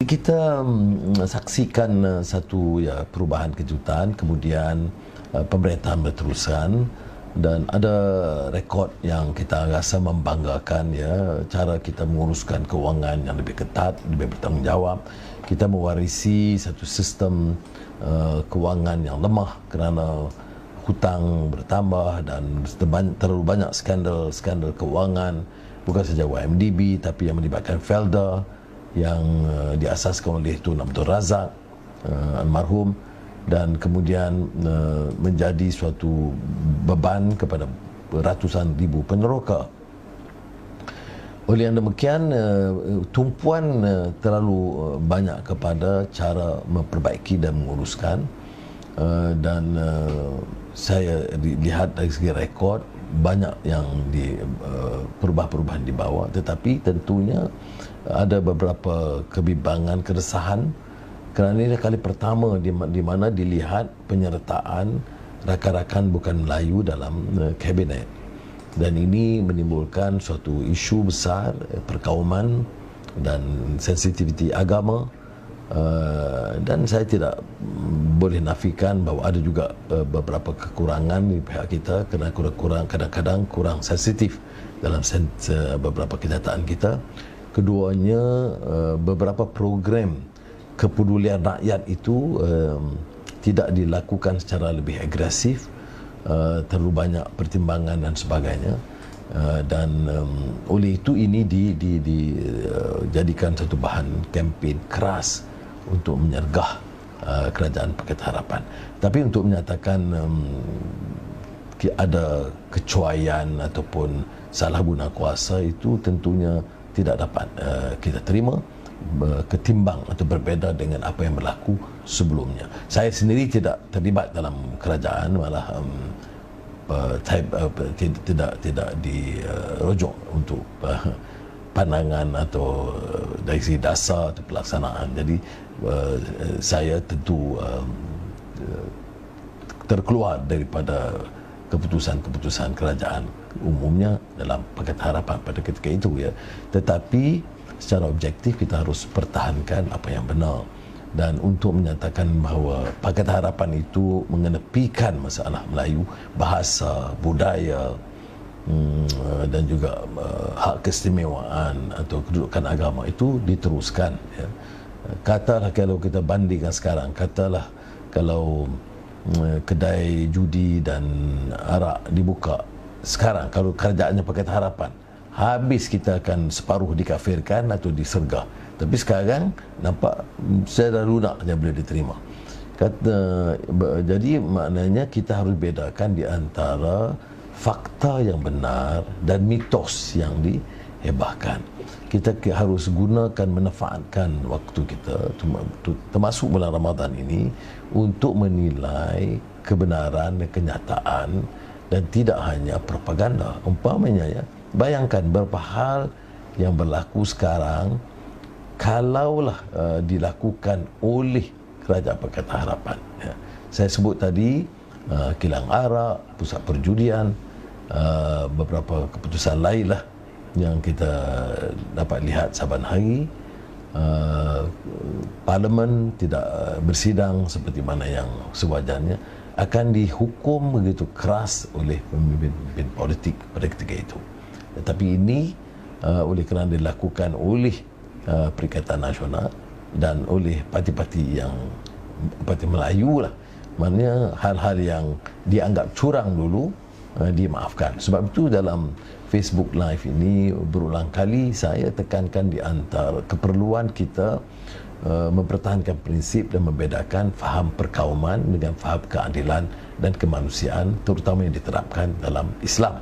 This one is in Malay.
Kita saksikan satu perubahan kejutan, kemudian pemerintahan berterusan dan ada rekod yang kita rasa membanggakan, cara kita menguruskan kewangan yang lebih ketat, lebih bertanggungjawab. Kita mewarisi satu sistem kewangan yang lemah kerana hutang bertambah dan terlalu banyak skandal kewangan, bukan saja YMDB tapi yang melibatkan Felda yang diasaskan oleh Tun Abdul Razak almarhum, dan kemudian menjadi suatu beban kepada ratusan ribu peneroka. Oleh yang demikian, tumpuan terlalu banyak kepada cara memperbaiki dan menguruskan, dan saya lihat dari segi rekod banyak yang perubahan-perubahan dibawa, tetapi tentunya ada beberapa kebimbangan, keresahan kerana ini kali pertama di mana dilihat penyertaan rakan-rakan bukan Melayu dalam kabinet, dan ini menimbulkan suatu isu besar perkauman dan sensitiviti agama. Dan saya tidak boleh nafikan bahawa ada juga beberapa kekurangan di pihak kita kerana kadang-kadang kurang sensitif dalam beberapa kenyataan kita. Keduanya, beberapa program kepedulian rakyat itu tidak dilakukan secara lebih agresif, terlalu banyak pertimbangan dan sebagainya, dan oleh itu ini dijadikan satu bahan kempen keras untuk menyergah kerajaan Pakatan Harapan. Tapi untuk menyatakan ada kecuaian ataupun salah guna kuasa, itu tentunya tidak dapat kita terima, ketimbang atau berbeza dengan apa yang berlaku sebelumnya. Saya sendiri tidak terlibat dalam kerajaan, malah tidak dirujuk untuk pandangan atau dari segi dasar atau pelaksanaan. Jadi saya tentu terkeluar daripada keputusan-keputusan kerajaan umumnya dalam Pakatan Harapan pada ketika itu, tetapi secara objektif kita harus pertahankan apa yang benar, dan untuk menyatakan bahawa Pakatan Harapan itu mengenepikan masalah Melayu, bahasa, budaya, dan juga hak keistimewaan atau kedudukan agama itu diteruskan. Katalah kalau kita bandingkan sekarang, katalah kalau kedai judi dan arak dibuka sekarang, kalau kerajaannya Pakatan Harapan, habis kita akan separuh dikafirkan atau disergah. Tapi sekarang nampak saya dah lunak yang boleh diterima. Jadi maknanya kita harus bedakan di antara fakta yang benar dan mitos yang dihebahkan. Kita harus gunakan, manfaatkan waktu kita, termasuk bulan Ramadan ini, untuk menilai kebenaran dan kenyataan, dan tidak hanya propaganda. Umpamanya, bayangkan beberapa hal yang berlaku sekarang kalaulah dilakukan oleh Kerajaan Pakatan Harapan. Saya sebut tadi kilang arak, pusat perjudian, beberapa keputusan lain lah yang kita dapat lihat saban hari. Parlimen tidak bersidang seperti mana yang sewajarnya, akan dihukum begitu keras oleh pemimpin politik pada ketika itu. Tetapi ini oleh kerana dilakukan oleh Perikatan Nasional dan oleh parti-parti yang parti Melayu lah, maknanya hal-hal yang dianggap curang dulu dimaafkan. Sebab itu dalam Facebook Live ini berulang kali saya tekankan di antara keperluan kita mempertahankan prinsip dan membedakan faham perkauman dengan faham keadilan dan kemanusiaan, terutama yang diterapkan dalam Islam.